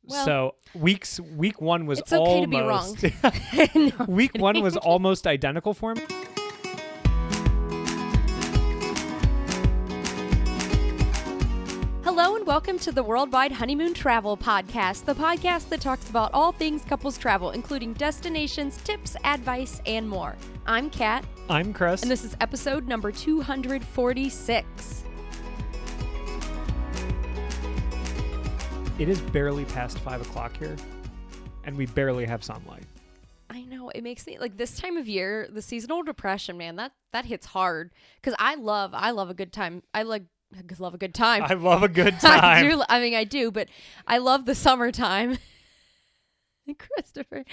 Well, So week one was it's okay to be almost wrong. No, week one was almost identical for me. Hello and welcome to the Worldwide Honeymoon Travel Podcast, the podcast that talks about all things couples travel, including destinations, tips, advice, and more. I'm Kat. I'm Chris. And this is episode number 246. It is barely past 5 o'clock here, and we barely have sunlight. I know, it makes me, like, this time of year, the seasonal depression, man, that hits hard. Because I love a good time. I love a good time. I love a good time. I do, but I love the summertime. Christopher.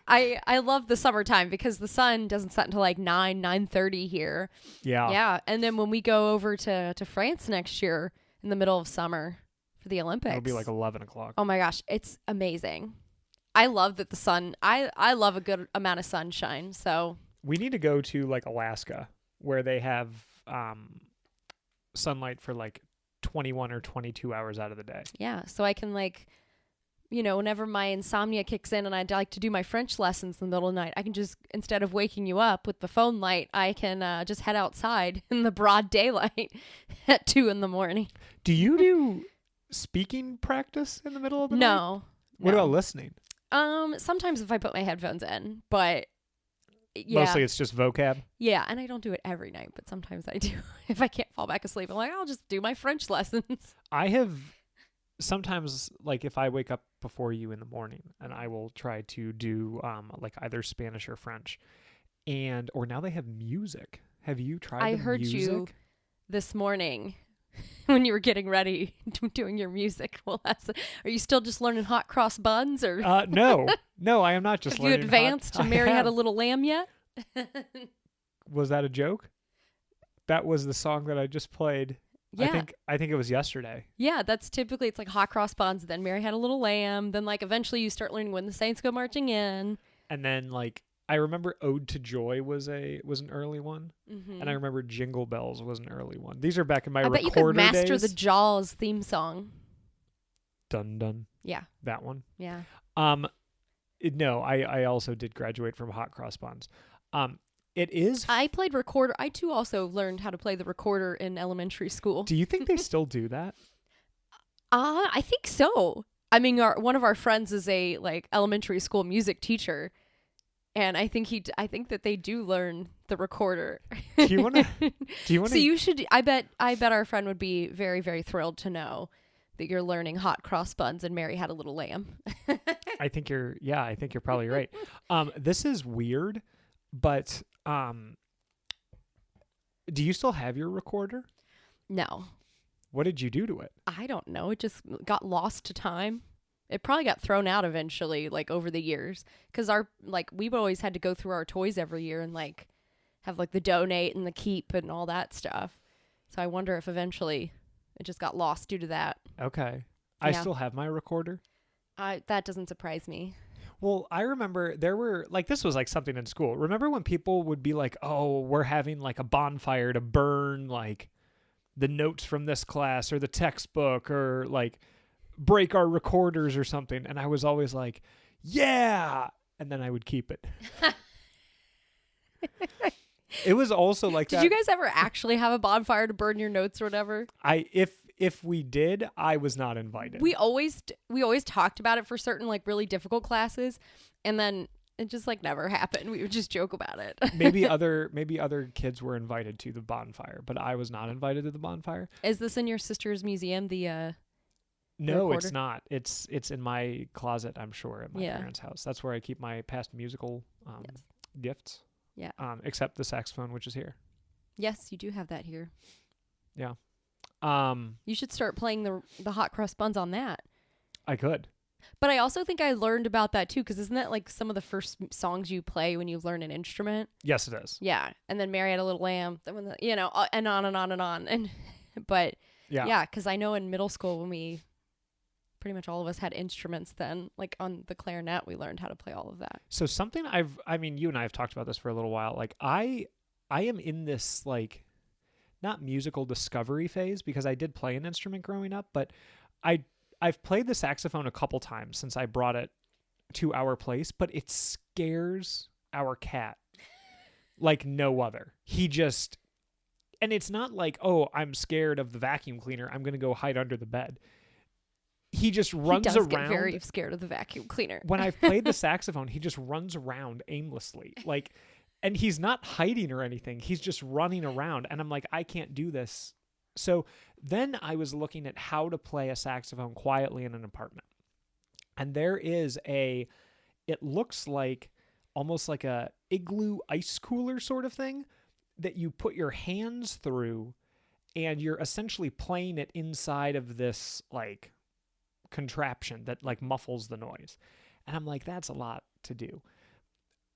I love the summertime because the sun doesn't set until like 9:30 here. Yeah. Yeah. And then when we go over to France next year in the middle of summer for the Olympics. It'll be like 11 o'clock. Oh my gosh, it's amazing. I love that the sun, I love a good amount of sunshine. So we need to go to like Alaska where they have sunlight for like 21 or 22 hours out of the day. yeah, so I can like, whenever my insomnia kicks in and I'd like to do my French lessons in the middle of the night, I can just, instead of waking you up with the phone light, I can just head outside in the broad daylight at 2 a.m. Do you do speaking practice in the middle of the night? No. What about listening? Sometimes if I put my headphones in, but yeah. Mostly it's just vocab? Yeah, and I don't do it every night, but sometimes I do. If I can't fall back asleep, I'm like, I'll just do my French lessons. I have sometimes, like, if I wake up before you in the morning, and I will try to do like either Spanish or French, or now they have music. Have you tried? I heard music? you this morning when you were getting ready doing your music lesson. Are you still just learning hot cross buns, or No, I am not just have you learning. advanced to Mary Had a Little Lamb yet? Was that a joke? That was the song that I just played. Yeah. I think it was yesterday. Yeah, that's typically, it's like hot cross buns, then Mary Had a Little Lamb, then like eventually you start learning When the Saints Go Marching In. And then like I remember Ode to Joy was an early one, and I remember Jingle Bells was an early one. These are back in my I bet you recorder could master days. the Jaws theme song. Dun dun. Yeah. That one. Yeah. No, I also did graduate from hot cross buns. It is. I played recorder. I too also learned how to play the recorder in elementary school. Do you think they still do that? I think so. I mean, one of our friends is a like elementary school music teacher, and I think that they do learn the recorder. Do you want to? So you should. I bet our friend would be very, very thrilled to know that you're learning hot cross buns and Mary Had a Little Lamb. I think you're probably right. This is weird, but do you still have your recorder? No. What did you do to it? I don't know. It just got lost to time. It probably got thrown out eventually, like over the years, because we've always had to go through our toys every year and like have like the donate and the keep and all that stuff. So I wonder if eventually it just got lost due to that. Okay. I still have my recorder. That doesn't surprise me. Well, I remember there were, like, this was like something in school. Remember when people would be like, oh, we're having like a bonfire to burn like the notes from this class or the textbook or like break our recorders or something. And I was always like, yeah. And then I would keep it. It was also like Did you guys ever actually have a bonfire to burn your notes or whatever? If we did, I was not invited. We always talked about it for certain like really difficult classes, and then it just like never happened. We would just joke about it. maybe other kids were invited to the bonfire, but I was not invited to the bonfire. Is this in your sister's museum? No, recorder? it's not. It's in my closet, I'm sure, at my parents' house. That's where I keep my past musical gifts. Yeah. Except the saxophone, which is here. Yes, you do have that here. Yeah. You should start playing the hot cross buns on that. I could. But I also think I learned about that too, because isn't that like some of the first songs you play when you learn an instrument? Yes, it is. Yeah, and then Mary Had a Little Lamb, then when and on and on and on, but yeah, because I know in middle school when we pretty much all of us had instruments, then like on the clarinet we learned how to play all of that. So something you and I have talked about this for a little while. Like I am in this like not musical discovery phase because I did play an instrument growing up, but I I've played the saxophone a couple times since I brought it to our place, but it scares our cat like no other. He just, and it's not like, oh, I'm scared of the vacuum cleaner, I'm going to go hide under the bed. He just runs he does around. Get very scared of the vacuum cleaner. When I've played the saxophone, he just runs around aimlessly. Like, and he's not hiding or anything. He's just running around. And I'm like, I can't do this. So then I was looking at how to play a saxophone quietly in an apartment. And there is it looks like almost like a igloo ice cooler sort of thing that you put your hands through, and you're essentially playing it inside of this like contraption that like muffles the noise. And I'm like, that's a lot to do.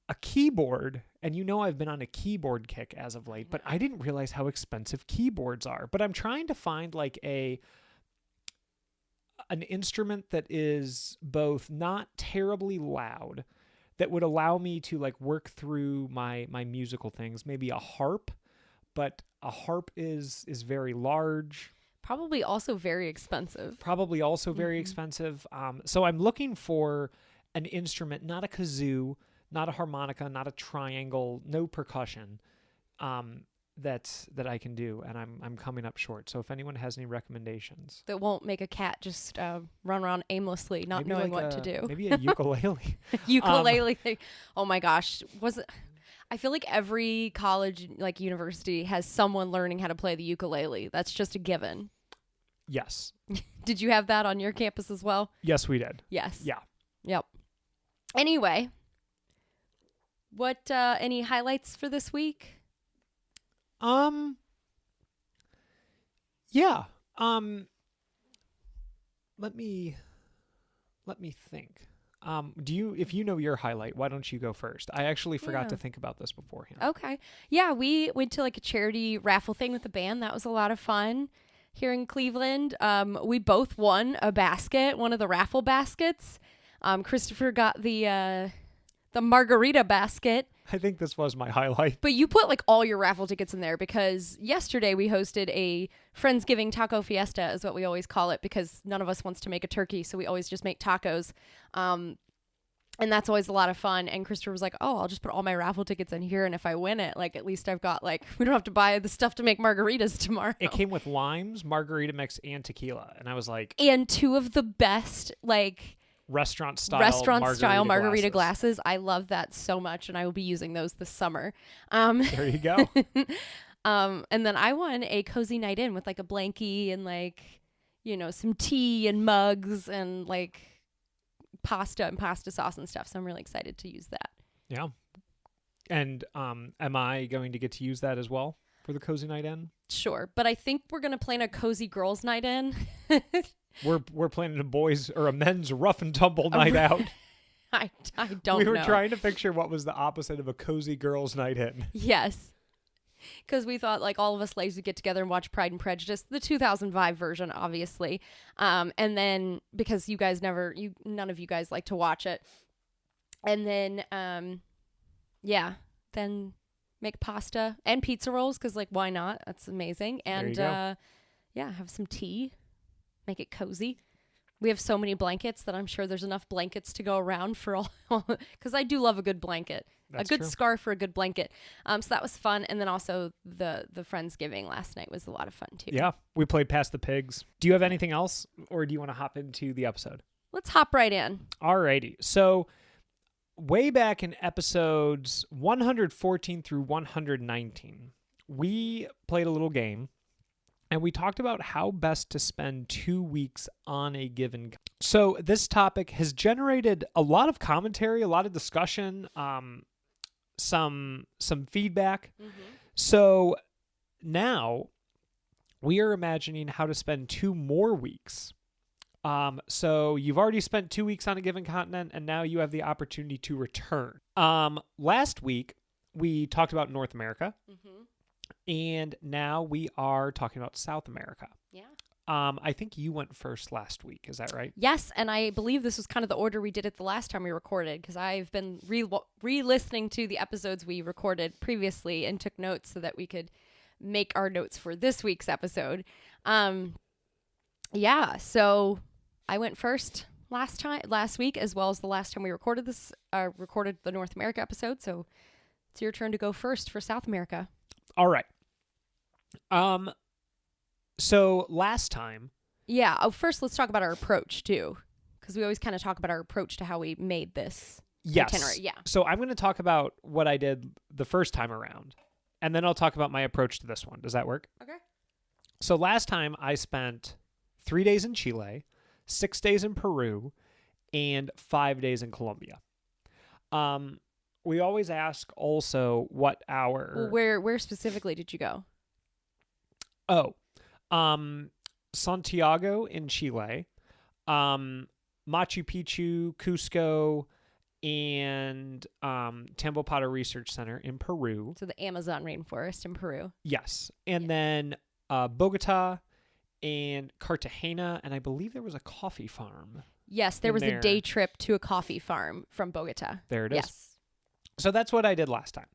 A keyboard, and I've been on a keyboard kick as of late, but I didn't realize how expensive keyboards are. But I'm trying to find like an instrument that is both not terribly loud, that would allow me to like work through my musical things. Maybe a harp, but a harp is very large. Probably also very expensive. Expensive. So I'm looking for an instrument, not a kazoo, not a harmonica, not a triangle, no percussion, that I can do, and I'm coming up short. So if anyone has any recommendations that won't make a cat just run around aimlessly, not maybe knowing like what to do. Maybe a ukulele. Ukulele thing. Oh my gosh, I feel like every college, like university, has someone learning how to play the ukulele. That's just a given. Yes. Did you have that on your campus as well? Yes, we did. Yes. Yeah. Yep. Anyway, what any highlights for this week? Yeah. Let me think. If you know your highlight, why don't you go first? I actually forgot to think about this beforehand. Okay. Yeah, we went to like a charity raffle thing with the band. That was a lot of fun here in Cleveland. We both won a basket, one of the raffle baskets. Christopher got the margarita basket. I think this was my highlight. But you put like all your raffle tickets in there because yesterday we hosted a Friendsgiving taco fiesta, is what we always call it, because none of us wants to make a turkey, so we always just make tacos. And that's always a lot of fun. And Christopher was like, oh, I'll just put all my raffle tickets in here, and if I win it, like at least I've got like, we don't have to buy the stuff to make margaritas tomorrow. It came with limes, margarita mix, and tequila. And I was like... And two of the best like... Restaurant style margarita glasses. I love that so much, and I will be using those this summer. There you go. And then I won a cozy night in with like a blankie and like, some tea and mugs and like pasta and pasta sauce and stuff. So I'm really excited to use that. Yeah. And am I going to get to use that as well for the cozy night in? Sure, but I think we're gonna plan a cozy girls night in. We're planning a men's rough and tumble night out. I don't know. We were trying to picture what was the opposite of a cozy girls night in. Yes. Because we thought like all of us ladies would get together and watch Pride and Prejudice, the 2005 version, obviously. And then because none of you guys like to watch it. And then, then make pasta and pizza rolls because like, why not? That's amazing. And have some tea. Make it cozy. We have so many blankets that I'm sure there's enough blankets to go around for all, because I do love a good blanket. That's a good true. scarf for a good blanket. So that was fun. And then also the Friendsgiving last night was a lot of fun too. Yeah. We played Pass the Pigs. Do you have anything else, or do you want to hop into the episode? Let's hop right in. Alrighty. So way back in episodes 114 through 119, we played a little game. And we talked about how best to spend 2 weeks on a given. So this topic has generated a lot of commentary, a lot of discussion, some feedback. Mm-hmm. So now we are imagining how to spend 2 more weeks. So you've already spent 2 weeks on a given continent, and now you have the opportunity to return. Last week we talked about North America. Mm-hmm. And now we are talking about South America. Yeah. I think you went first last week. Is that right? Yes, and I believe this was kind of the order we did it the last time we recorded, because I've been re-listening to the episodes we recorded previously and took notes so that we could make our notes for this week's episode. So I went first last week, as well as the last time we recorded the North America episode. So it's your turn to go first for South America. All right. So last time. Yeah. Oh, first let's talk about our approach too, because we always kind of talk about our approach to how we made this itinerary. Yeah. So I'm going to talk about what I did the first time around, and then I'll talk about my approach to this one. Does that work? Okay. So last time I spent 3 days in Chile, 6 days in Peru, and 5 days in Colombia. We always ask also what our... Well, where specifically did you go? Santiago in Chile, Machu Picchu, Cusco, and Tambopada Research Center in Peru. So the Amazon rainforest in Peru. Yes. And then Bogota and Cartagena, and I believe there was a coffee farm. Yes, there was a day trip to a coffee farm from Bogota. There it is. Yes. So that's what I did last time.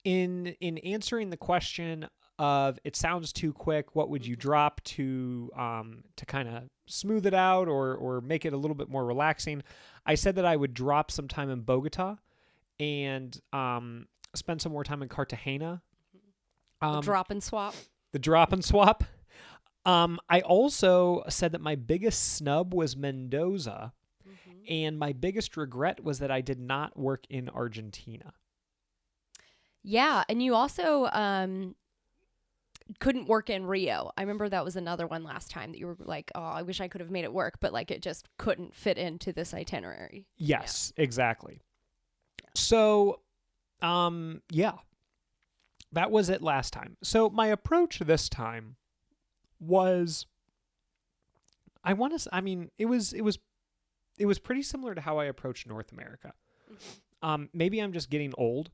In answering the question of it sounds too quick, what would you drop to kind of smooth it out or make it a little bit more relaxing? I said that I would drop some time in Bogota and spend some more time in Cartagena. The drop and swap. The drop and swap. I also said that my biggest snub was Mendoza, and my biggest regret was that I did not work in Argentina. Yeah, and you also couldn't work in Rio. I remember that was another one last time that you were like, oh, I wish I could have made it work, but like it just couldn't fit into this itinerary. Yes, exactly. So, yeah, that was it last time. So my approach this time was, it was pretty similar to how I approached North America. Maybe I'm just getting old.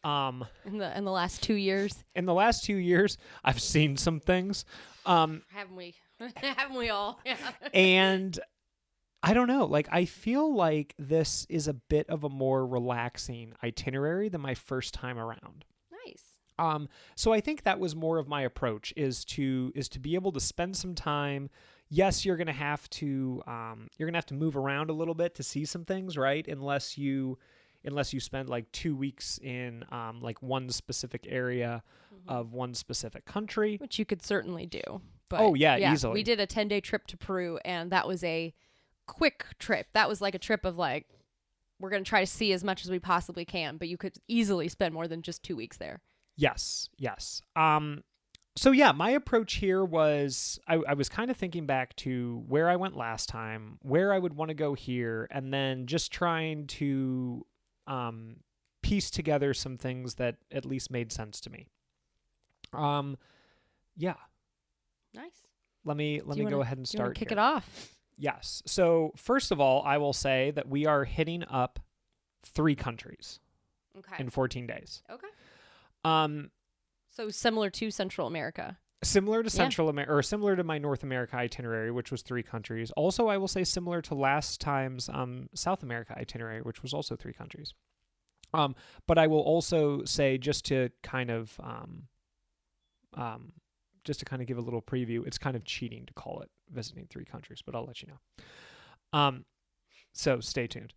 In the last 2 years. In the last 2 years, I've seen some things. Haven't we? Haven't we all? Yeah. And I don't know. Like, I feel like this is a bit of a more relaxing itinerary than my first time around. Nice. So I think that was more of my approach is to be able to spend some time. Yes, you're gonna have to move around a little bit to see some things, right? Unless you spend like 2 weeks in like one specific area of one specific country. Which you could certainly do. But oh, yeah, easily. We did a 10-day trip to Peru, and that was a quick trip. That was like a trip of like, we're going to try to see as much as we possibly can, but you could easily spend more than just 2 weeks there. Yes. So yeah, my approach here was, I was kind of thinking back to where I went last time, where I would want to go here, and then just trying to piece together some things that at least made sense to me. Yeah. Nice. Let me go ahead and start. Kick it off. Yes. So first of all, I will say that we are hitting up 3 countries. Okay. In 14 days. Okay. So similar to Central America. Similar to Central America, or similar to my North America itinerary, which was 3 countries. Also, I will say similar to last time's South America itinerary, which was also 3 countries. But I will also say, just to kind of give a little preview, it's kind of cheating to call it visiting 3 countries, but I'll let you know. So stay tuned.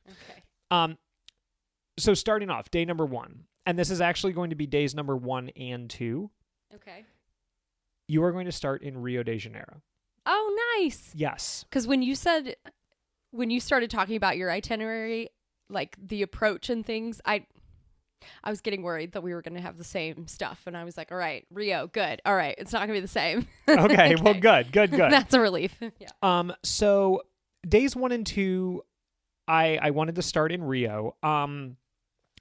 Okay. So starting off, day number 1, and this is actually going to be days number 1 and 2. Okay. You are going to start in Rio de Janeiro. Oh, nice. Yes. Because when you started talking about your itinerary, like the approach and things, I was getting worried that we were going to have the same stuff. And I was like, all right, Rio, good. All right, it's not going to be the same. Okay, well, good. That's a relief. Yeah. So days 1 and 2, I wanted to start in Rio.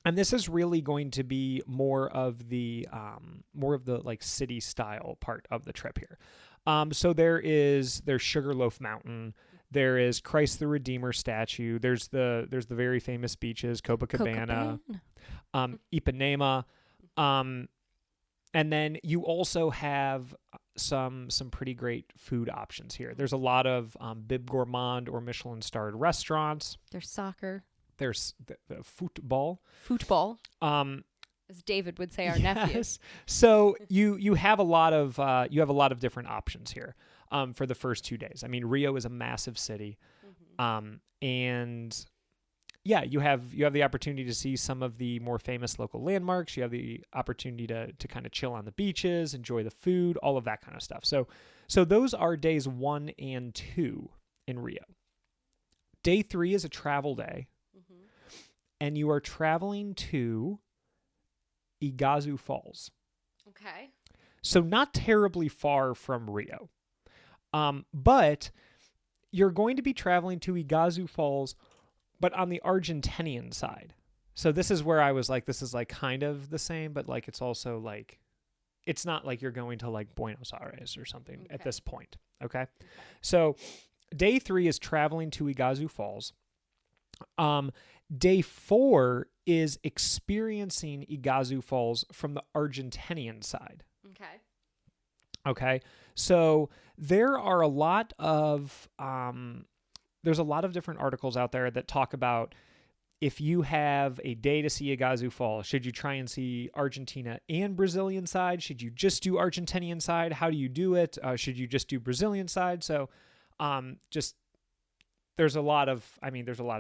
And this is really going to be more of the like city style part of the trip here. So there's Sugarloaf Mountain, there is Christ the Redeemer statue, there's the very famous beaches, Copacabana, Ipanema, and then you also have some pretty great food options here. There's a lot of Bib Gourmand or Michelin starred restaurants. There's soccer. There's the football. As David would say, our nephew. So you have a lot of different options here. for the first 2 days. I mean, Rio is a massive city. And yeah, you have the opportunity to see some of the more famous local landmarks. You have the opportunity to kind of chill on the beaches, enjoy the food, all of that kind of stuff. So those are days 1 and 2 in Rio. Day 3 is a travel day, and you are traveling to Iguazu Falls. Okay. So not terribly far from Rio. But you're going to be traveling to Iguazu Falls, but on the Argentinian side. So this is where I was like, this is like kind of the same, but like it's also like, it's not like you're going to like Buenos Aires or something at this point. Okay. So day 3 is traveling to Iguazu Falls. Day 4 is experiencing Iguazu Falls from the Argentinian side. Okay. So there are a lot of, there's a lot of different articles out there that talk about if you have a day to see Iguazu Falls, should you try and see Argentina and Brazilian side? Should you just do Argentinian side? How do you do it? Should you just do Brazilian side? So there's a lot of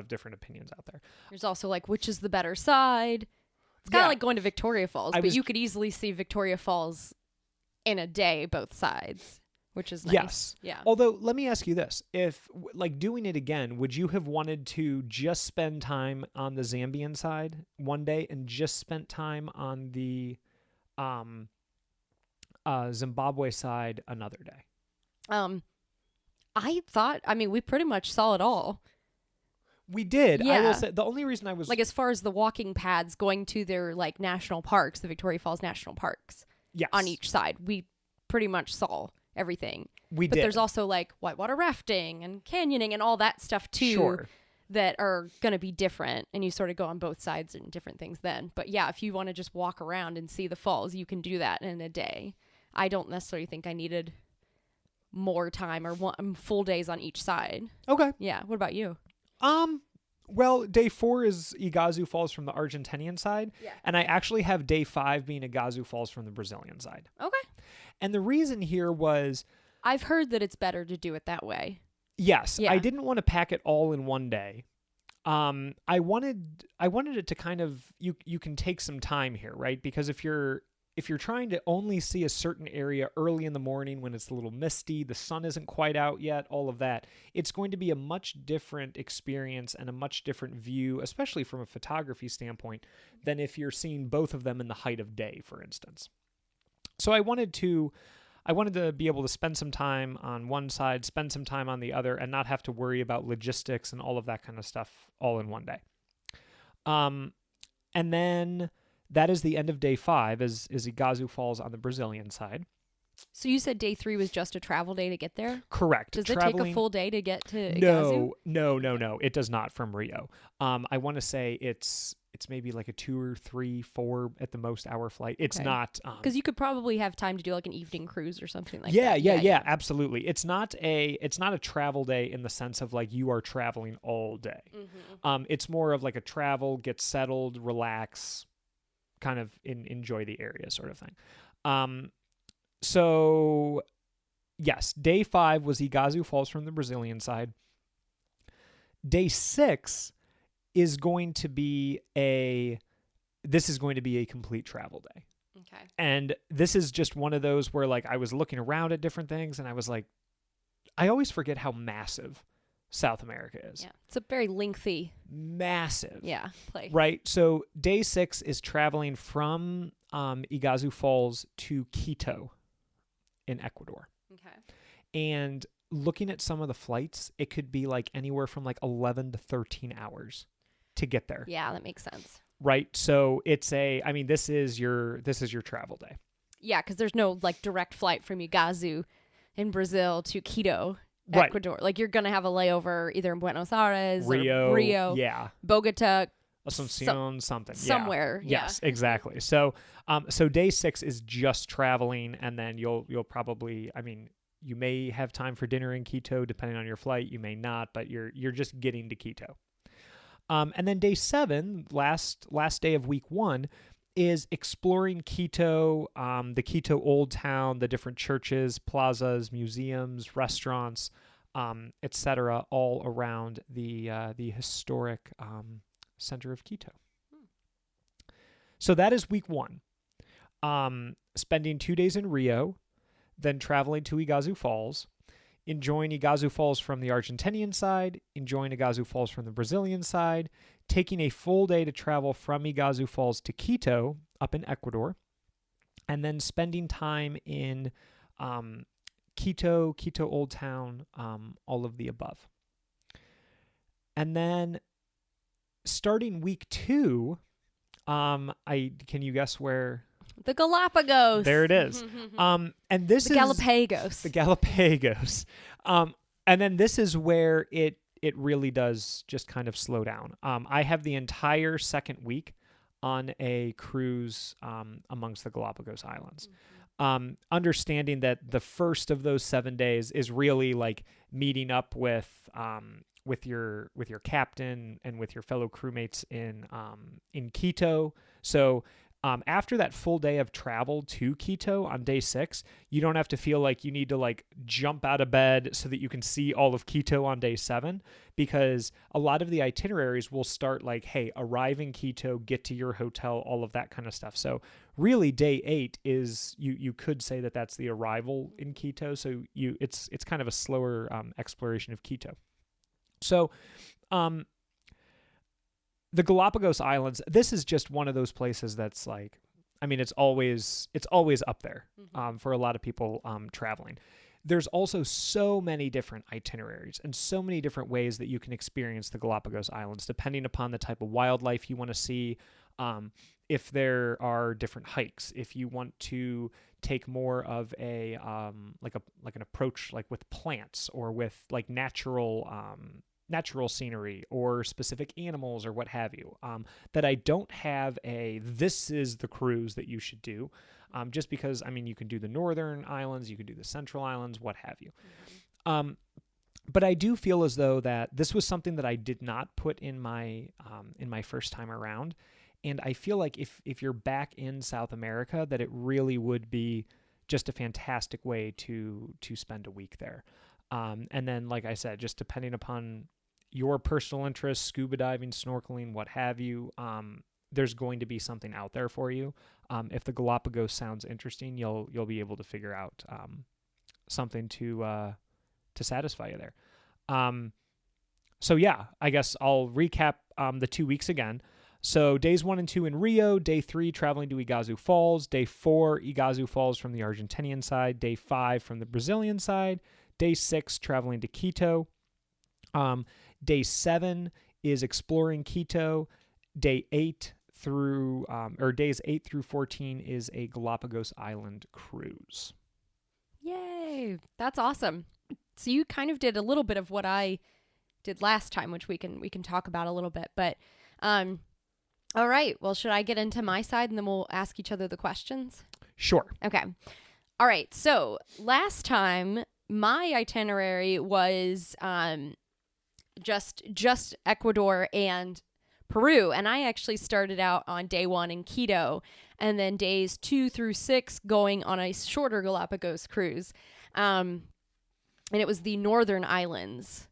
different opinions out there. There's also like, which is the better side? It's kind of like going to Victoria Falls, but you could easily see Victoria Falls in a day, both sides, which is nice. Yes. Yeah. Although, let me ask you this. If, like, doing it again, would you have wanted to just spend time on the Zambian side one day and just spent time on the Zimbabwe side another day? We pretty much saw it all. We did. Yeah. I will say, the only reason I was... Like, as far as the walking paths going to their, like, national parks, the Victoria Falls National Parks. Yes. On each side. We pretty much saw everything. But did. There's also like whitewater rafting and canyoning and all that stuff too that are going to be different, and you sort of go on both sides and different things then. But yeah, if you want to just walk around and see the falls, you can do that in a day. I don't necessarily think I needed more time or full days on each side. Okay. Yeah. What about you? Well, day 4 is Iguazu Falls from the Argentinian side. Yeah. And I actually have day 5 being Iguazu Falls from the Brazilian side. Okay. And the reason here was... I've heard that it's better to do it that way. Yes. Yeah. I didn't want to pack it all in one day. I wanted it to kind of... You can take some time here, right? Because if you're trying to only see a certain area early in the morning when it's a little misty, the sun isn't quite out yet, all of that, it's going to be a much different experience and a much different view, especially from a photography standpoint, than if you're seeing both of them in the height of day, for instance. So I wanted to be able to spend some time on one side, spend some time on the other, and not have to worry about logistics and all of that kind of stuff all in one day. And then... that is the end of day 5 is Iguazu Falls on the Brazilian side. So you said day 3 was just a travel day to get there? Correct. Does it take a full day to get to Iguazu? No. It does not from Rio. I want to say it's maybe like a 2 or 3, 4 at the most hour flight. It's not... Because you could probably have time to do like an evening cruise or something like that. Yeah, absolutely. It's not a travel day in the sense of like you are traveling all day. It's more of like a travel, get settled, relax, kind of enjoy the area sort of thing. So yes, day 5 was Iguazu Falls from the Brazilian side. Day 6 is going to be a complete travel day. Okay. And this is just one of those where like I was looking around at different things and I was like, I always forget how massive South America is. Yeah. It's a very lengthy. Massive. Yeah. Place. Right. So day 6 is traveling from Iguazu Falls to Quito in Ecuador. Okay. And looking at some of the flights, it could be like anywhere from like 11 to 13 hours to get there. Yeah, that makes sense. Right. So this is your travel day. Yeah, because there's no like direct flight from Iguazu in Brazil to Quito, right. Ecuador. Like you're gonna have a layover either in Buenos Aires, Rio, yeah, Bogota, Asuncion, something somewhere. Yeah. Yes, exactly. So day 6 is just traveling, and then you'll probably, you may have time for dinner in Quito depending on your flight. You may not, but you're just getting to Quito. And then day 7, last day of week 1, is exploring Quito, the Quito Old Town, the different churches, plazas, museums, restaurants, etc., all around the historic center of Quito. So that is week 1. Spending 2 days in Rio, then traveling to Iguazu Falls, enjoying Iguazu Falls from the Argentinian side, enjoying Iguazu Falls from the Brazilian side, taking a full day to travel from Iguazu Falls to Quito up in Ecuador, and then spending time in Quito Old Town, all of the above. And then starting week 2, can you guess where? The Galapagos. There it is. And this is Galapagos. The Galapagos. And then this is where it really does just kind of slow down. I have the entire second week on a cruise amongst the Galapagos Islands. Understanding that the first of those 7 days is really like meeting up with your captain and with your fellow crewmates in Quito. So after that full day of travel to Quito on day 6, you don't have to feel like you need to like jump out of bed so that you can see all of Quito on day 7, because a lot of the itineraries will start like, hey, arrive in Quito, get to your hotel, all of that kind of stuff. So really day 8 is, you could say that that's the arrival in Quito. So it's kind of a slower exploration of Quito. So, the Galapagos Islands, this is just one of those places that's like, I mean, it's always up there for a lot of people traveling. There's also so many different itineraries and so many different ways that you can experience the Galapagos Islands, depending upon the type of wildlife you want to see. If there are different hikes, if you want to take more of a like an approach like with plants or with like natural scenery or specific animals or what have you, that I don't have this is the cruise that you should do, just because, I mean, you can do the northern islands, you can do the central islands, what have you. But I do feel as though that this was something that I did not put in my first time around. And I feel like if you're back in South America, that it really would be just a fantastic way to spend a week there. And then, like I said, just depending upon your personal interests, scuba diving, snorkeling, what have you, there's going to be something out there for you. If the Galapagos sounds interesting, you'll be able to figure out something to satisfy you there. So yeah, I guess I'll recap the 2 weeks again. So days 1 and 2 in Rio, day 3 traveling to Iguazu Falls, day 4 Iguazu Falls from the Argentinian side, day 5 from the Brazilian side, day 6 traveling to Quito. Day 7 is exploring Quito. Day 8 through days 8 through 14 is a Galapagos Island cruise. Yay! That's awesome. So you kind of did a little bit of what I did last time, which we can talk about a little bit. But all right. Well, should I get into my side and then we'll ask each other the questions? Sure. Okay. All right. So last time my itinerary was just Ecuador and Peru, and I actually started out on day 1 in Quito, and then days 2 through 6 going on a shorter Galapagos cruise, and it was the northern islands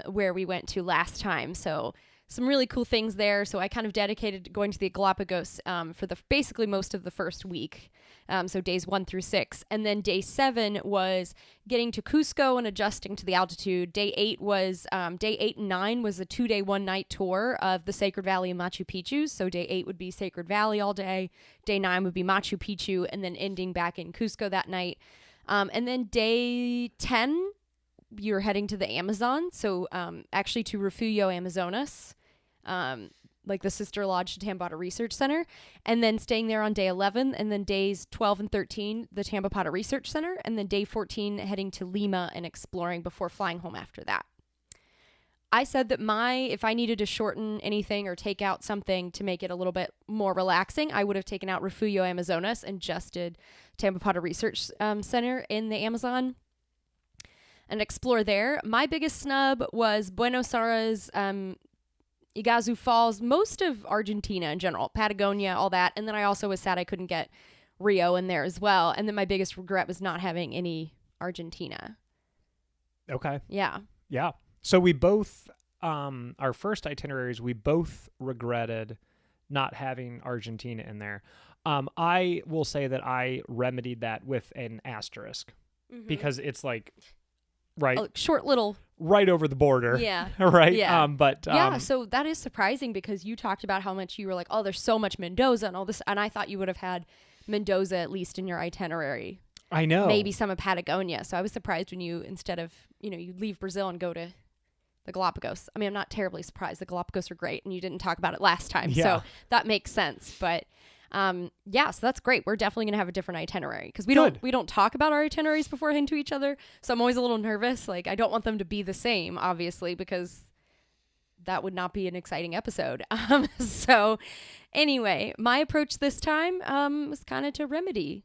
where we went to last time. So some really cool things there. So I kind of dedicated to going to the Galapagos for basically most of the first week. So days 1 through 6. And then day 7 was getting to Cusco and adjusting to the altitude. Day 8 and 9 was a 2-day, 1-night tour of the Sacred Valley and Machu Picchu. So day 8 would be Sacred Valley all day. Day 9 would be Machu Picchu, and then ending back in Cusco that night. And then day 10, you're heading to the Amazon. So actually to Refugio Amazonas. Like the sister lodge to Tambata Research Center, and then staying there on day 11, and then days 12 and 13, the Tambopata Research Center, and then day 14, heading to Lima and exploring before flying home after that. I said that if I needed to shorten anything or take out something to make it a little bit more relaxing, I would have taken out Refugio Amazonas and just did Tambopata Research Center in the Amazon and explore there. My biggest snub was Buenos Aires, Iguazu Falls, most of Argentina in general, Patagonia, all that. And then I also was sad I couldn't get Rio in there as well. And then my biggest regret was not having any Argentina. Okay. Yeah. Yeah. So we both, our first itineraries, we both regretted not having Argentina in there. I will say that I remedied that with an asterisk because it's like right, short little, right over the border. Yeah. Right. Yeah. But so that is surprising because you talked about how much you were like, oh, there's so much Mendoza and all this, and I thought you would have had Mendoza at least in your itinerary. I know. Maybe some of Patagonia. So I was surprised when you, instead of, you leave Brazil and go to the Galapagos. I mean, I'm not terribly surprised. The Galapagos are great, and you didn't talk about it last time. Yeah. So that makes sense. But so that's great. We're definitely going to have a different itinerary because we don't talk about our itineraries beforehand to each other. So I'm always a little nervous. Like, I don't want them to be the same, obviously, because that would not be an exciting episode. So anyway, my approach this time was kind of to remedy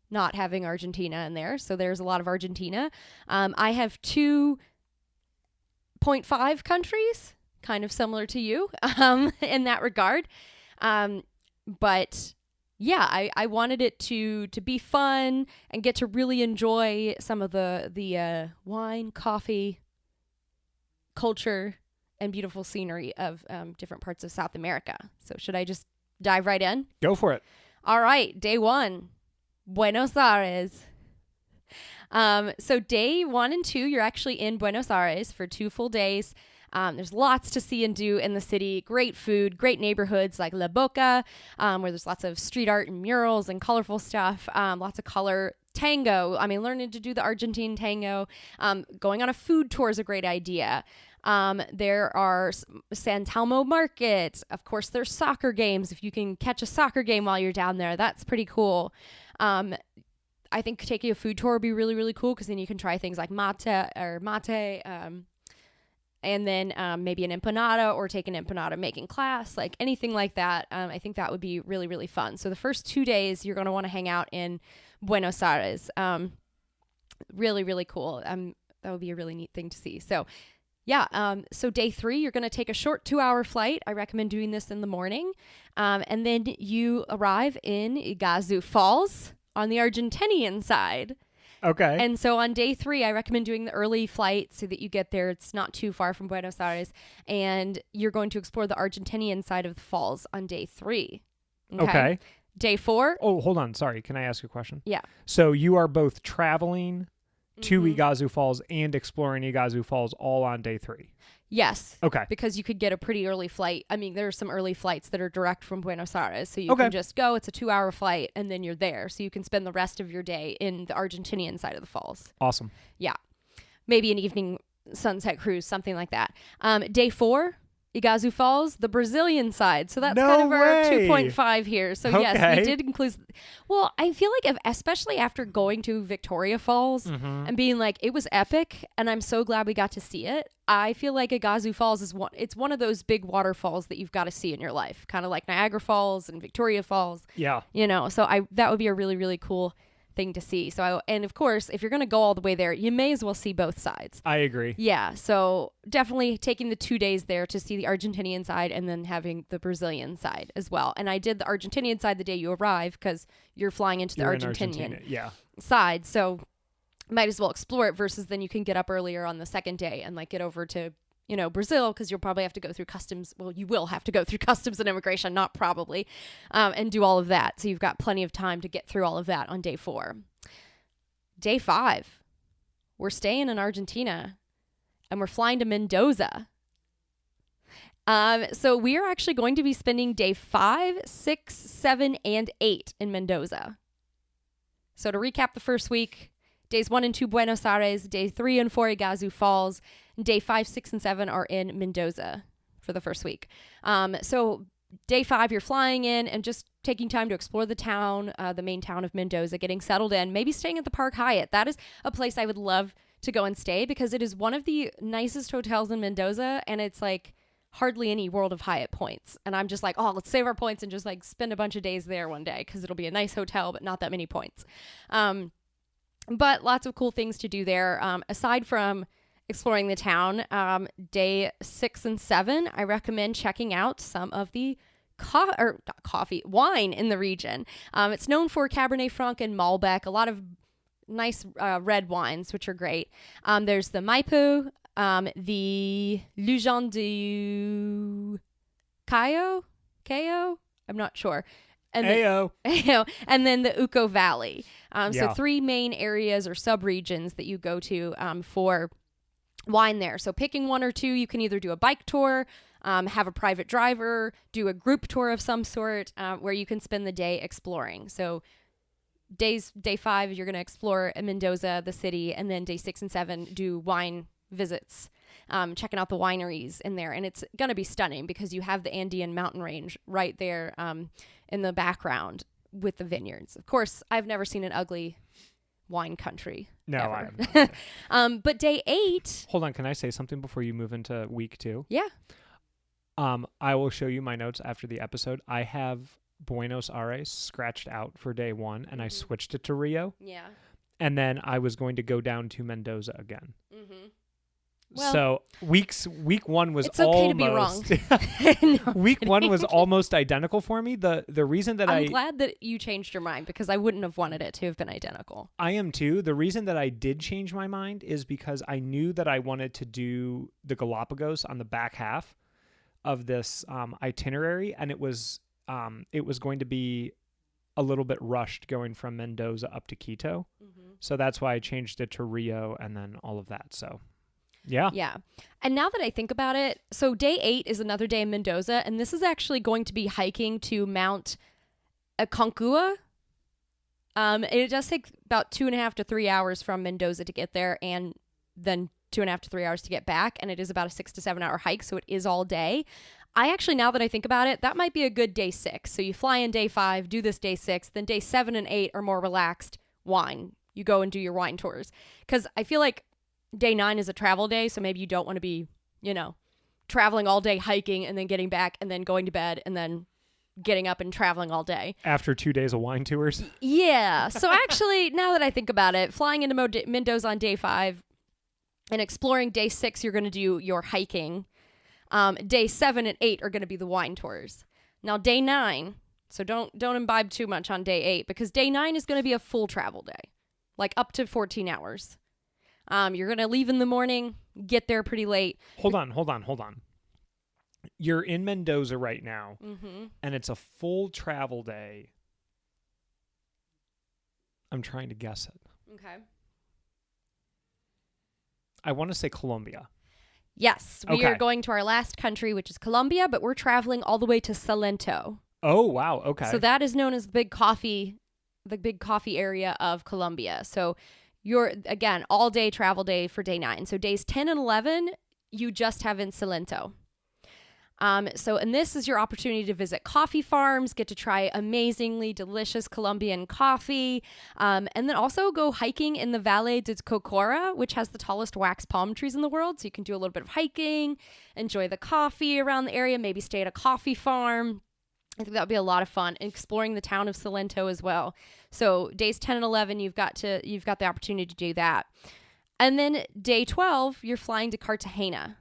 not having Argentina in there. So there's a lot of Argentina. I have 2.5 countries, kind of similar to you in that regard. But yeah, I wanted it to be fun and get to really enjoy some of the wine, coffee, culture, and beautiful scenery of different parts of South America. So should I just dive right in? Go for it. All right, day 1, Buenos Aires. So day 1 and 2, you're actually in Buenos Aires for 2 full days. There's lots to see and do in the city. Great food, great neighborhoods like La Boca, where there's lots of street art and murals and colorful stuff. Lots of color. Tango. I mean, learning to do the Argentine tango. Going on a food tour is a great idea. There are San Telmo Market. Of course, there's soccer games. If you can catch a soccer game while you're down there, that's pretty cool. I think taking a food tour would be really, really cool because then you can try things like mate, and then maybe an empanada or take an empanada making class, like anything like that. I think that would be really, really fun. So the first 2 days, you're going to want to hang out in Buenos Aires. Really, really cool. That would be a really neat thing to see. So yeah, so day 3, you're going to take a short 2-hour flight. I recommend doing this in the morning. And then you arrive in Iguazu Falls on the Argentinian side. Okay. And so on day 3, I recommend doing the early flight so that you get there. It's not too far from Buenos Aires. And you're going to explore the Argentinian side of the falls on day 3. Okay. Day 4. Oh, hold on. Sorry. Can I ask you a question? Yeah. So you are both traveling to Iguazu Falls and exploring Iguazu Falls all on day 3? Yes. Okay. Because you could get a pretty early flight. I mean, there are some early flights that are direct from Buenos Aires. So you can just go. It's a 2-hour flight and then you're there. So you can spend the rest of your day in the Argentinian side of the falls. Awesome. Yeah. Maybe an evening sunset cruise, something like that. Day 4, Iguazu Falls, the Brazilian side. So that's kind of our 2.5 here. So yes, we did include. Well, I feel like especially after going to Victoria Falls and being like, it was epic and I'm so glad we got to see it. I feel like Iguazu Falls is one of those big waterfalls that you've got to see in your life. Kind of like Niagara Falls and Victoria Falls. Yeah. So that would be a really, really cool thing to see. And of course, if you're going to go all the way there, you may as well see both sides. I agree. Yeah. So definitely taking the 2 days there to see the Argentinian side and then having the Brazilian side as well. And I did the Argentinian side the day you arrive because you're flying into the Argentinian side. So might as well explore it versus then you can get up earlier on the second day and like get over to Brazil, because you'll probably have to go through customs. Well, you will have to go through customs and immigration, not probably, and do all of that. So you've got plenty of time to get through all of that on day 4. Day 5, we're staying in Argentina and we're flying to Mendoza. So we are actually going to be spending day 5, 6, 7, and 8 in Mendoza. So to recap the first week, days 1 and 2, Buenos Aires. Day 3 and 4, Iguazu Falls. Day 5, 6, and 7 are in Mendoza for the first week. So day 5, you're flying in and just taking time to explore the town, the main town of Mendoza, getting settled in, maybe staying at the Park Hyatt. That is a place I would love to go and stay because it is one of the nicest hotels in Mendoza, and it's like hardly any World of Hyatt points. And I'm just like, oh, let's save our points and just like spend a bunch of days there one day because it'll be a nice hotel, but not that many points. But lots of cool things to do there. Aside from exploring the town. Day 6 and 7, I recommend checking out some of the wine in the region. It's known for Cabernet Franc and Malbec, a lot of nice red wines, which are great. There's the Maipo, the Lujan du Cayo, I'm not sure. And and then the Uco Valley. So 3 main areas or subregions that you go to for wine there. So picking one or two, you can either do a bike tour, have a private driver, do a group tour of some sort, where you can spend the day exploring. So day 5, you're going to explore Mendoza, the city, and then day 6 and 7, do wine visits, checking out the wineries in there. And it's going to be stunning because you have the Andean mountain range right there in the background with the vineyards. Of course, I've never seen an ugly wine country. No, ever. I haven't. But day 8. Hold on, can I say something before you move into week 2? Yeah. I will show you my notes after the episode. I have Buenos Aires scratched out for day 1, and I switched it to Rio. Yeah. And then I was going to go down to Mendoza again. Mm-hmm. Well, so week 1 was it's okay almost to be wrong. No, week 1 was almost identical for me. The reason that I'm glad that you changed your mind because I wouldn't have wanted it to have been identical. I am too. The reason that I did change my mind is because I knew that I wanted to do the Galapagos on the back half of this itinerary, and it was going to be a little bit rushed going from Mendoza up to Quito. Mm-hmm. So that's why I changed it to Rio and then all of that. So yeah. Yeah. And now that I think about it, so day 8 is another day in Mendoza, and this is actually going to be hiking to Mount Aconcagua. It does take about 2.5 to 3 hours from Mendoza to get there, and then 2.5 to 3 hours to get back, and it is about a 6 to 7 hour hike, so it is all day. I actually, now that I think about it, that might be a good day 6. So you fly in day 5, do this day 6, then day 7 and 8 are more relaxed wine. You go and do your wine tours. Because I feel like day 9 is a travel day, so maybe you don't want to be, traveling all day hiking and then getting back and then going to bed and then getting up and traveling all day. After 2 days of wine tours? Yeah. So actually, now that I think about it, flying into Mendoza on day 5 and exploring day 6, you're going to do your hiking. Day 7 and 8 are going to be the wine tours. Now, day 9, so don't imbibe too much on day 8 because day 9 is going to be a full travel day, like up to 14 hours. You're going to leave in the morning, get there pretty late. Hold on. You're in Mendoza right now, and it's a full travel day. I'm trying to guess it. Okay. I want to say Colombia. Yes, we are going to our last country, which is Colombia, but we're traveling all the way to Salento. Oh, wow. Okay. So that is known as the big coffee area of Colombia. So you're, again, all day travel day for day 9. So days 10 and 11, you just have in Salento. And this is your opportunity to visit coffee farms, get to try amazingly delicious Colombian coffee, and then also go hiking in the Valle de Cocora, which has the tallest wax palm trees in the world. So you can do a little bit of hiking, enjoy the coffee around the area, maybe stay at a coffee farm. I think that would be a lot of fun, exploring the town of Salento as well. So days 10 and 11, you've got the opportunity to do that. And then day 12, you're flying to Cartagena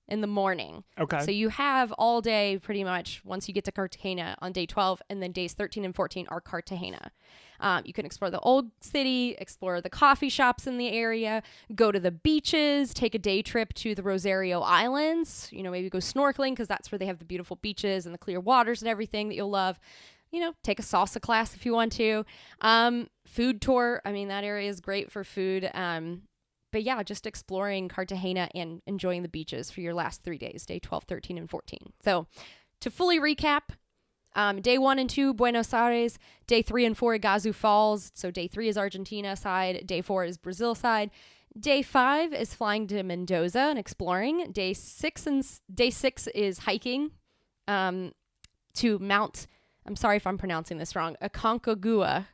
in the morning. Okay. So you have all day pretty much once you get to Cartagena on day 12, and then days 13 and 14 are Cartagena. You can explore the old city, explore the coffee shops in the area, go to the beaches, take a day trip to the Rosario Islands, maybe go snorkeling because that's where they have the beautiful beaches and the clear waters and everything that you'll love. Take a salsa class if you want to. Food tour. I mean, that area is great for food. But yeah, just exploring Cartagena and enjoying the beaches for your last 3 days, day 12, 13, and 14. So to fully recap, day 1 and 2, Buenos Aires. Day 3 and 4, Iguazu Falls. So day 3 is Argentina side. Day 4 is Brazil side. Day 5 is flying to Mendoza and exploring. Day 6 is hiking to Mount, I'm sorry if I'm pronouncing this wrong, Aconcagua.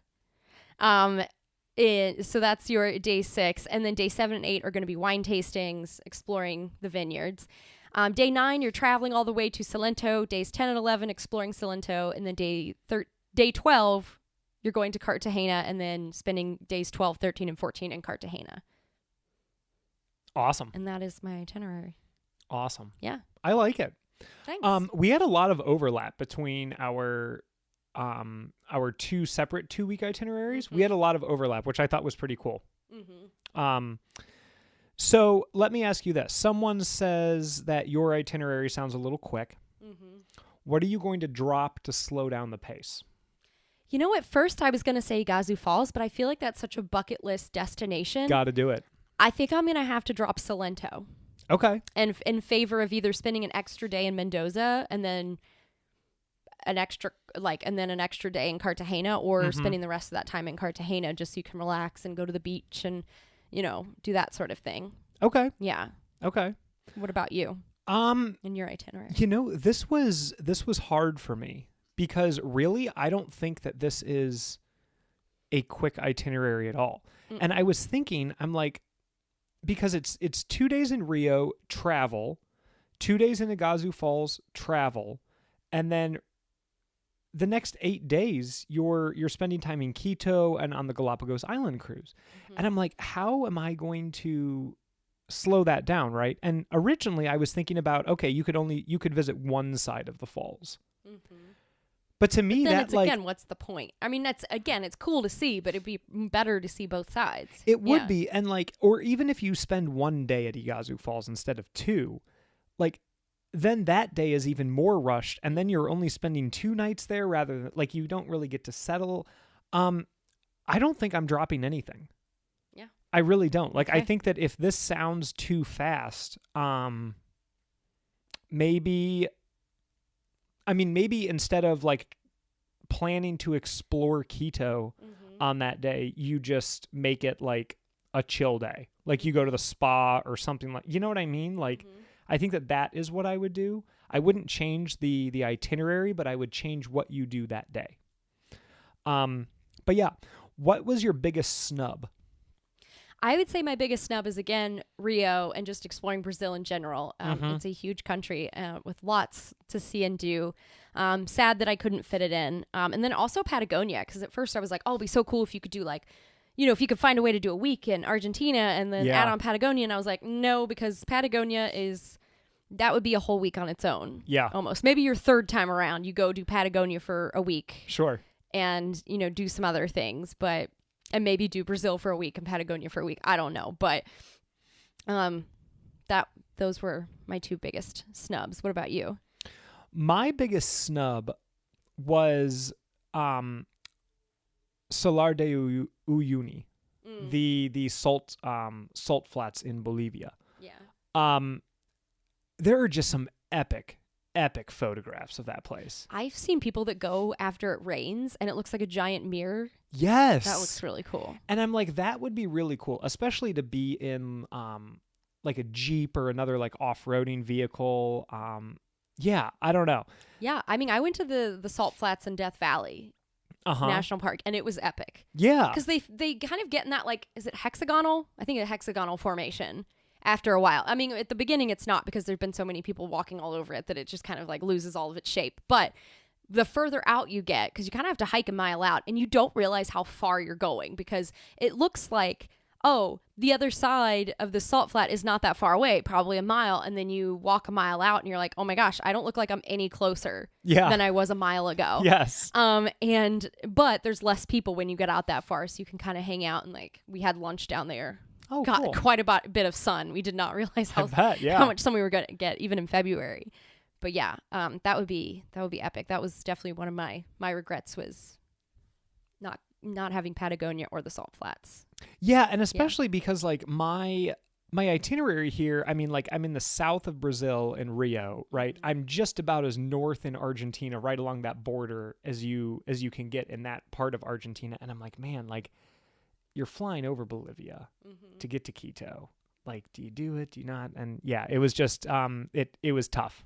So that's your day 6. And then day 7 and 8 are going to be wine tastings, exploring the vineyards. Day 9, you're traveling all the way to Salento. Days 10 and 11, exploring Salento. And then day 12, you're going to Cartagena and then spending days 12, 13, and 14 in Cartagena. Awesome. And that is my itinerary. Awesome. Yeah. I like it. Thanks. We had a lot of overlap between our 2 separate 2-week itineraries. Mm-hmm. We had a lot of overlap, which I thought was pretty cool. Mm-hmm. So let me ask you this. Someone says that your itinerary sounds a little quick. Mm-hmm. What are you going to drop to slow down the pace? You know, at first I was going to say Iguazu Falls, but I feel like that's such a bucket list destination. Got to do it. I think I'm going to have to drop Salento. Okay. And in favor of either spending an extra day in Mendoza and then an extra day in Cartagena, or spending the rest of that time in Cartagena just so you can relax and go to the beach and, you know, do that sort of thing. Okay. Yeah. Okay. What about you? In your itinerary? You know, this was hard for me because really I don't think that this is a quick itinerary at all. Mm-mm. And I was thinking, I'm like, because it's 2 days in Rio, travel, 2 days in Iguazu Falls, travel, and then the next 8 days you're spending time in Quito and on the Galapagos Island cruise. Mm-hmm. And I'm like, how am I going to slow that down, right? And originally I was thinking about, okay, you could visit one side of the falls. Mm-hmm. But to me, then that it's, like, again, what's the point? I mean, it's cool to see, but it'd be better to see both sides. it would be. And like, or even if you spend 1 day at Iguazu Falls instead of 2, like, then that day is even more rushed. And then you're only spending 2 nights there rather than, like, you don't really get to settle. I don't think I'm dropping anything. Yeah. I really don't. Like, Okay. I think that if this sounds too fast, maybe instead of like planning to explore Quito on that day, you just make it like a chill day. Like you go to the spa or something, like, you know what I mean? Like, I think that is what I would do. I wouldn't change the itinerary, but I would change what you do that day. But yeah, what was your biggest snub? I would say my biggest snub is, again, Rio and just exploring Brazil in general. It's a huge country with lots to see and do. Sad that I couldn't fit it in. And then also Patagonia, because at first I was like, oh, it'd be so cool if you could do like, you know, if you could find a way to do a week in Argentina and then add on Patagonia. And I was like, no, because Patagonia that would be a whole week on its own. Yeah. Almost. Maybe your third time around, you go do Patagonia for a week. Sure. And, you know, do some other things, and maybe do Brazil for a week and Patagonia for a week. I don't know. But those were my 2 biggest snubs. What about you? My biggest snub was Salar de Uyuni, the salt flats in Bolivia. Yeah. There are just some epic photographs of that place. I've seen people that go after it rains and it looks like a giant mirror. Yes. That looks really cool. And I'm like, that would be really cool, especially to be in like a Jeep or another like off-roading vehicle. Yeah, I don't know. Yeah, I mean, I went to the Salt Flats in Death Valley National Park, and it was epic. Yeah. Because they kind of get in that, like, is it hexagonal? I think a hexagonal formation after a while. I mean, at the beginning it's not, because there's been so many people walking all over it that it just kind of like loses all of its shape. But the further out you get, because you kind of have to hike a mile out, and you don't realize how far you're going, because it looks like, oh, the other side of the salt flat is not that far away, probably a mile, and then you walk a mile out and you're like, oh my gosh, I don't look like I'm any closer than I was a mile ago. Yes. But there's less people when you get out that far, so you can kind of hang out, and like we had lunch down there. Oh, got cool. quite a bit of sun. We did not realize how much sun we were going to get even in February. But yeah, that would be epic. That was definitely one of my regrets, was not having Patagonia or the salt flats. Yeah, and especially because like my itinerary here, I mean, like I'm in the south of Brazil in Rio, right? I'm just about as north in Argentina, right along that border as you can get in that part of Argentina. And I'm like, man, like you're flying over Bolivia to get to Quito. Like, do you do it? Do you not? And yeah, it was just it was tough.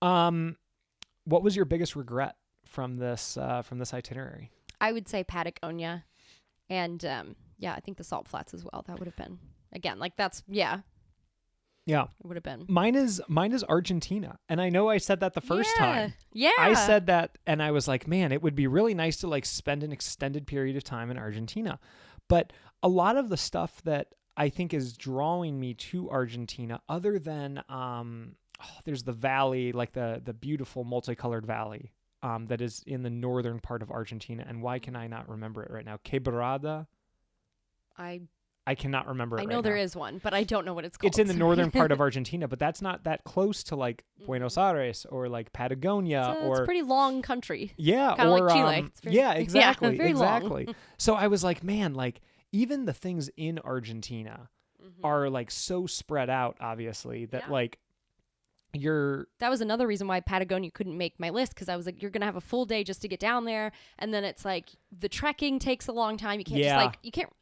What was your biggest regret from this itinerary? I would say Patagonia, and I think the salt flats as well. That would have been, again, like that's yeah, it would have been. Mine is Argentina, and I know I said that the first time. Yeah, I said that, and I was like, man, it would be really nice to like spend an extended period of time in Argentina. But a lot of the stuff that I think is drawing me to Argentina, other than there's the valley, like the beautiful multicolored valley that is in the northern part of Argentina. And why can I not remember it right now? Quebrada? I cannot remember it right now. I know there is one, but I don't know what it's called. It's in the northern part of Argentina, but that's not that close to like Buenos Aires or like Patagonia. It's a pretty long country. Yeah. Kind of like Chile. Yeah, exactly. Yeah, very exactly. long. So I was like, man, like even the things in Argentina are like so spread out, obviously, that like that was another reason why Patagonia couldn't make my list, because I was like, you're gonna have a full day just to get down there, and then it's like the trekking takes a long time. You can't just like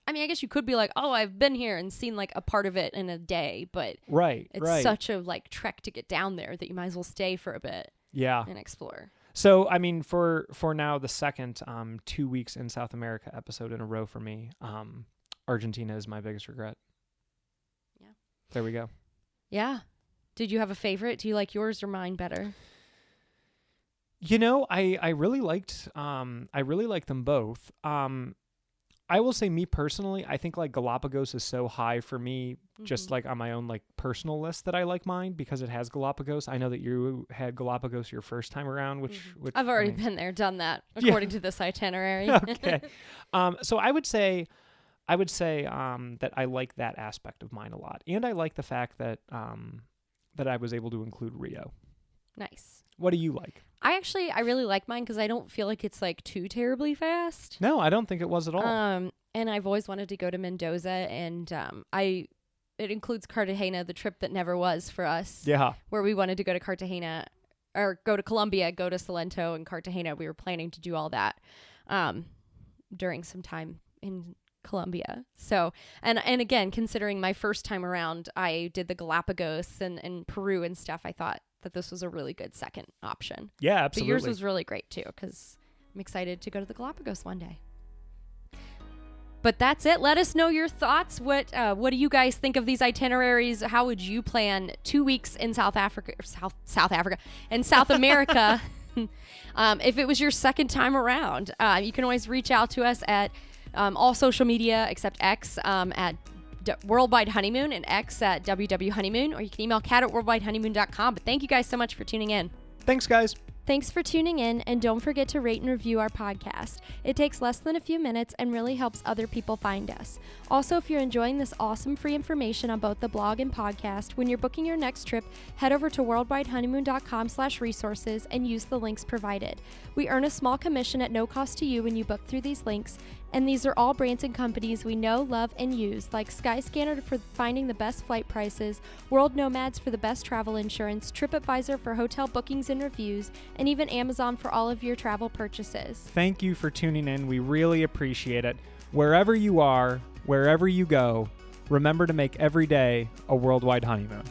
I mean, I guess you could be like, oh, I've been here and seen like a part of it in a day, but it's such a like trek to get down there that you might as well stay for a bit and explore. So I mean, for now, the second 2 weeks in South America episode in a row for me, Argentina is my biggest regret. Yeah, there we go. Yeah. Did you have a favorite? Do you like yours or mine better? You know, I really liked them both. I will say, me personally, I think like Galapagos is so high for me, just like on my own like personal list, that I like mine because it has Galapagos. I know that you had Galapagos your first time around, which I've already been there, done that, according to this itinerary. Okay. So I would say that I like that aspect of mine a lot, and I like the fact that that I was able to include Rio. Nice. What do you like? I really like mine because I don't feel like it's like too terribly fast. No, I don't think it was at all. And I've always wanted to go to Mendoza, and it includes Cartagena, the trip that never was for us. Yeah. Where we wanted to go to Cartagena, or go to Colombia, go to Salento and Cartagena. We were planning to do all that during some time in Colombia. So, and again, considering my first time around, I did the Galapagos and Peru and stuff, I thought that this was a really good second option. Yeah, absolutely. But yours was really great too, because I'm excited to go to the Galapagos one day. But that's it. Let us know your thoughts. What do you guys think of these itineraries? How would you plan 2 weeks in South Africa and South America? If it was your second time around, you can always reach out to us at all social media except X at Worldwide Honeymoon, and X at WW Honeymoon, or you can email cat@worldwidehoneymoon.com. But thank you guys so much for tuning in. Thanks, guys. Thanks for tuning in, and don't forget to rate and review our podcast. It takes less than a few minutes and really helps other people find us. Also, if you're enjoying this awesome free information on both the blog and podcast, when you're booking your next trip, head over to worldwidehoneymoon.com/resources and use the links provided. We earn a small commission at no cost to you when you book through these links, and these are all brands and companies we know, love, and use, like Skyscanner for finding the best flight prices, World Nomads for the best travel insurance, TripAdvisor for hotel bookings and reviews, and even Amazon for all of your travel purchases. Thank you for tuning in. We really appreciate it. Wherever you are, wherever you go, remember to make every day a worldwide honeymoon.